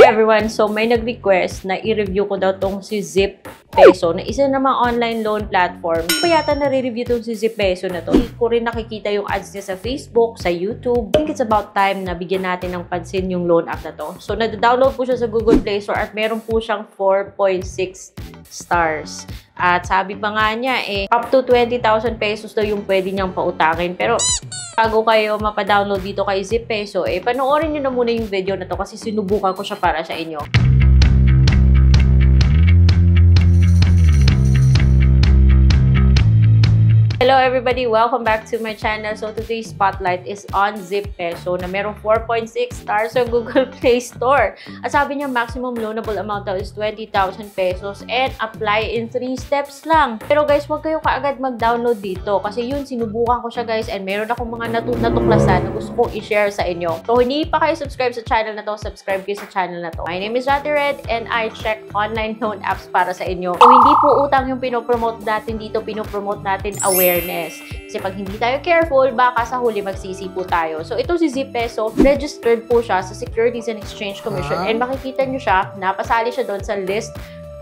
everyone! So, may nag-request na i-review ko daw tong si Zip Peso na isa namang online loan platform. Pa yata nare-review tong si Zip Peso na to. Hindi ko rin nakikita yung ads niya sa Facebook, sa YouTube. I think it's about time na bigyan natin ng pansin yung loan app na to. So, nada-download po siya sa Google Play Store at meron po siyang 4.6 stars. At sabi pa nga niya, up to 20,000 pesos daw yung pwede niyang pautangin. Pero, bago kayo mapadownload dito kay Zip Peso, panoorin nyo na muna yung video na to kasi sinubukan ko siya para sa inyo. Hello everybody! Welcome back to my channel. So today's spotlight is on Zip Peso na merong 4.6 stars sa Google Play Store. At sabi niya maximum loanable amount daw is 20,000 pesos and apply in 3 steps lang. Pero guys, huwag kayo kaagad mag-download dito kasi yun, sinubukan ko siya guys and meron akong mga natuklasan na gusto kong i-share sa inyo. So hindi pa kayo subscribe sa channel na to, subscribe kayo sa channel na to. My name is Rati Red and I check online loan apps para sa inyo. So hindi po utang yung pinopromote natin dito, pinopromote natin awareness. Kasi pag hindi tayo careful, baka sa huli magsisi po tayo. So, ito si Zip Peso, registered po siya sa Securities and Exchange Commission. And makikita nyo siya, napasali siya doon sa list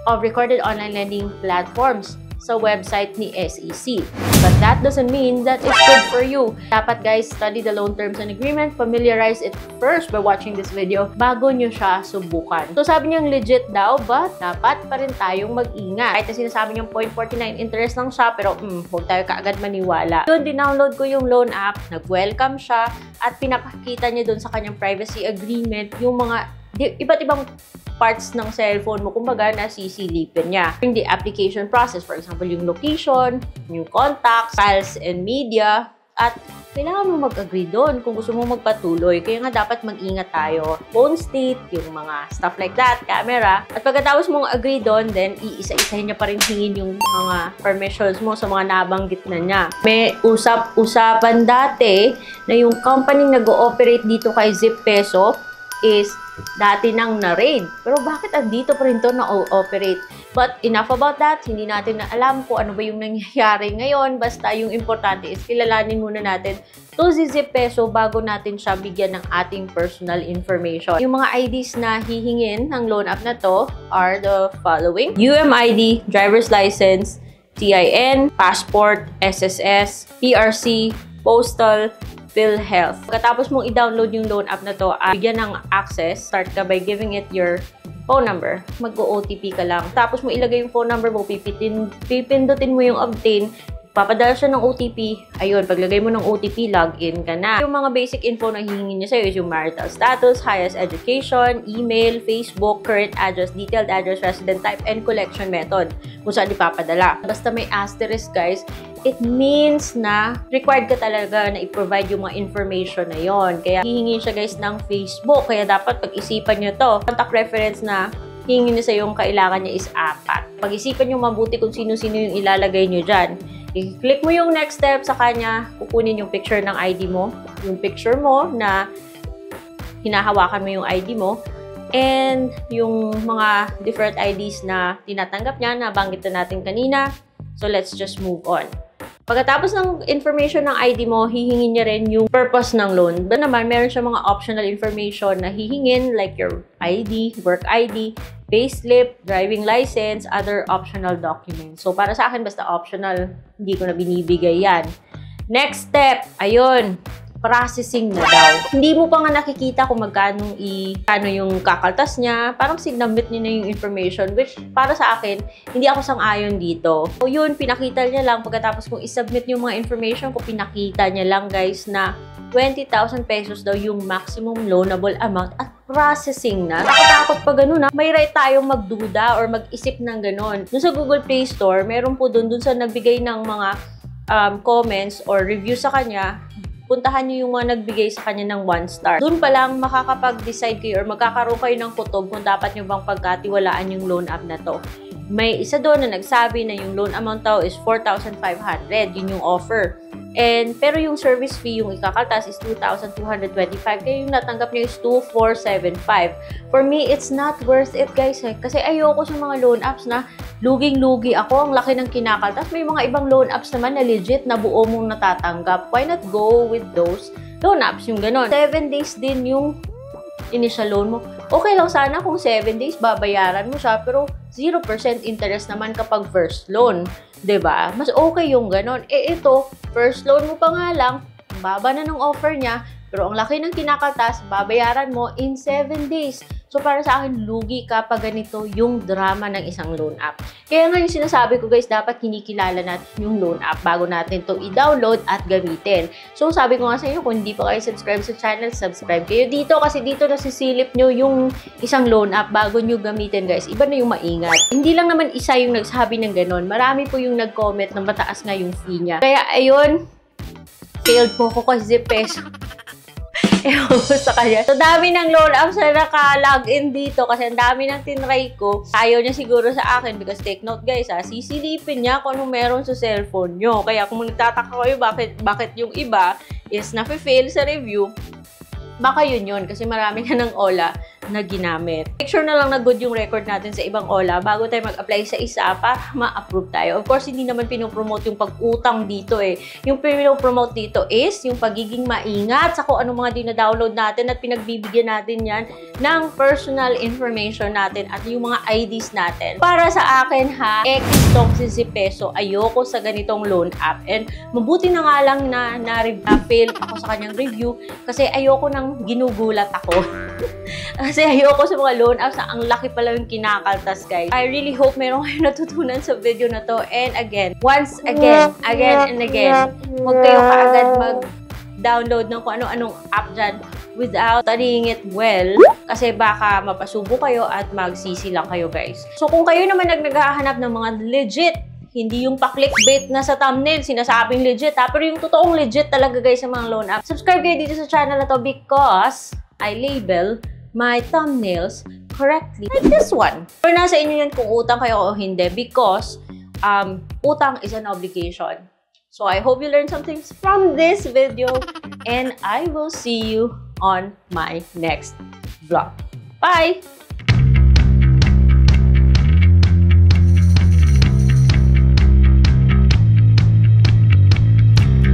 of recorded online lending platforms sa website ni SEC. But that doesn't mean that it's good for you. Dapat guys, study the loan terms and agreement, familiarize it first by watching this video bago nyo siya subukan. So sabi niyang legit daw, but dapat pa rin tayong mag-ingat. Kahit na sinasabi niyang 0.49 interest lang siya, pero huwag tayo kaagad maniwala. Yun, dinownload ko yung loan app, nag-welcome siya, at pinapakita niya dun sa kanyang privacy agreement yung mga iba't ibang parts ng cellphone mo, kumbaga, nasisilipin niya. Yung the application process, for example, yung location, yung contacts, files and media, at kailangan mo mag-agree doon kung gusto mo magpatuloy. Kaya nga dapat mag-ingat tayo. Phone state, yung mga stuff like that, camera. At pagkatapos mong agree doon, then iisa-isahin niya pa rin hingin yung mga permissions mo sa mga nabanggit na niya. May usap-usapan dati na yung company nag-ooperate dito kay Zip Peso is dati nang na-raid. Pero bakit andito pa rin to na-operate? But enough about that. Hindi natin na alam kung ano ba yung nangyayari ngayon. Basta yung importante is kilalanin muna natin to si Zip Peso bago natin siya bigyan ng ating personal information. Yung mga IDs na hihingin ng loan app na to are the following: UMID, driver's license, TIN, passport, SSS, PRC, postal, PhilHealth. Pagkatapos mong i-download yung loan app na to, bigyan ng access, start ka by giving it your phone number. Mag-OTP ka lang. Tapos mo ilagay yung phone number mo, pipindutin mo yung obtain, papadala siya ng OTP. Ayun, paglagay mo ng OTP, login ka na. Yung mga basic info na hihingin niya sa'yo is yung marital status, highest education, email, Facebook, current address, detailed address, resident type, and collection method kung saan ipapadala. Basta may asterisk, guys, it means na required ka talaga na i-provide yung mga information na yon. Kaya hihingin siya, guys, ng Facebook. Kaya dapat pag-isipan nyo to. Contact reference na hihingin niya sa yung kailangan niya is 4. Pag-isipan nyo mabuti kung sino-sino yung ilalagay nyo dyan. I-click mo yung next step sa kanya, kukunin yung picture ng ID mo, yung picture mo na hinahawakan mo yung ID mo, and yung mga different IDs na tinatanggap niya, nabanggit na natin kanina. So, let's just move on. Pagkatapos ng information ng ID mo, hihingin niya rin yung purpose ng loan. Ba naman, meron siya mga optional information na hihingin like your ID, work ID, payslip, driving license, other optional documents. So, para sa akin, basta optional, hindi ko na binibigay yan. Next step, ayun, processing na daw. Hindi mo pa nga nakikita kung magkano yung kakaltas niya. Parang sinabit niya na yung information, which para sa akin, hindi ako sang-ayon dito. So yun, pinakita niya lang. Pagkatapos kung isubmit yung mga information ko, pinakita niya lang guys na 20,000 pesos daw yung maximum loanable amount at processing na. Nakatakot pa ganun ha. May right tayong magduda or mag-isip ng ganun. Dun sa Google Play Store, meron po dun sa nagbigay ng mga comments or review sa kanya, puntahan nyo yung mga nagbigay sa kanya ng 1 star. Doon pa lang makakapag-decide kayo or magkakaroon kayo ng kutob kung dapat nyo bang pagkatiwalaan yung loan app na to. May isa doon na nagsabi na yung loan amount daw is 4,500. Yun yung offer. Pero yung service fee, yung ikakaltas is 2,225. Kaya yung natanggap niyo is 2,475. For me, it's not worth it, guys. Kasi ayoko sa mga loan apps na luging-lugi ako. Ang laki ng kinakaltas. May mga ibang loan apps naman na legit na buo mong natatanggap. Why not go with those loan apps? Yung ganon. 7 days din yung initial loan mo. Okay lang sana kung 7 days babayaran mo siya, pero 0% interest naman kapag first loan. 'Di ba? Mas okay yung ganon. Ito, first loan mo pa nga lang, ang baba na ng offer niya, pero ang laki ng kinakaltas, babayaran mo in 7 days. So, para sa akin, lugi kapag ganito yung drama ng isang loan app. Kaya nga yung sinasabi ko guys, dapat kinikilala natin yung loan app bago natin to i-download at gamitin. So, sabi ko nga sa inyo, kung hindi pa kayo subscribe sa channel, subscribe kayo dito kasi dito nasisilip nyo yung isang loan app bago nyo gamitin guys. Iba na yung maingat. Hindi lang naman isa yung nagsabi ng ganon. Marami po yung nag-comment na mataas nga yung fee niya. Kaya ayun, failed po ko kasi peso. Ewan ko sa kanya. So, dami ng loan apps na naka-login dito kasi ang dami ng tinry ko. Ayaw niya siguro sa akin because take note guys sisilipin niya kung anong meron sa cellphone nyo. Kaya kung nagtataka kayo bakit yung iba is nafe-fail sa review, baka yun kasi marami ka ng OLA na ginamit. Make sure na lang na good yung record natin sa ibang OLA bago tayo mag-apply sa isa para ma-approve tayo. Of course, hindi naman pinopromote yung pag-utang dito Yung pinopromote dito is yung pagiging maingat sa kung anong mga dina-download natin at pinagbibigyan natin yan ng personal information natin at yung mga IDs natin. Para sa akin tong si Peso, ayoko sa ganitong loan app. And mabuti na nga lang na fail ako sa kanyang review kasi ayoko nang ginugulat ako. Kasi ayoko sa mga loan apps na ang laki pala yung kinakaltas, guys. I really hope meron kayong natutunan sa video na to. And again, again and again, huwag kayo kaagad mag-download ng kung ano-anong app dyan without studying it well. Kasi baka mapasubo kayo at magsisi lang kayo, guys. So kung kayo naman naghahanap ng mga legit, hindi yung pa-clickbait na sa thumbnail, sinasabing legit pero yung totoong legit talaga guys sa mga loan app. Subscribe kayo dito sa channel na to because I label my thumbnails correctly. Like this one. Pero nasa inyo yan kung utang kayo o hindi because utang is an obligation. So I hope you learned something from this video and I will see you on my next vlog. Bye!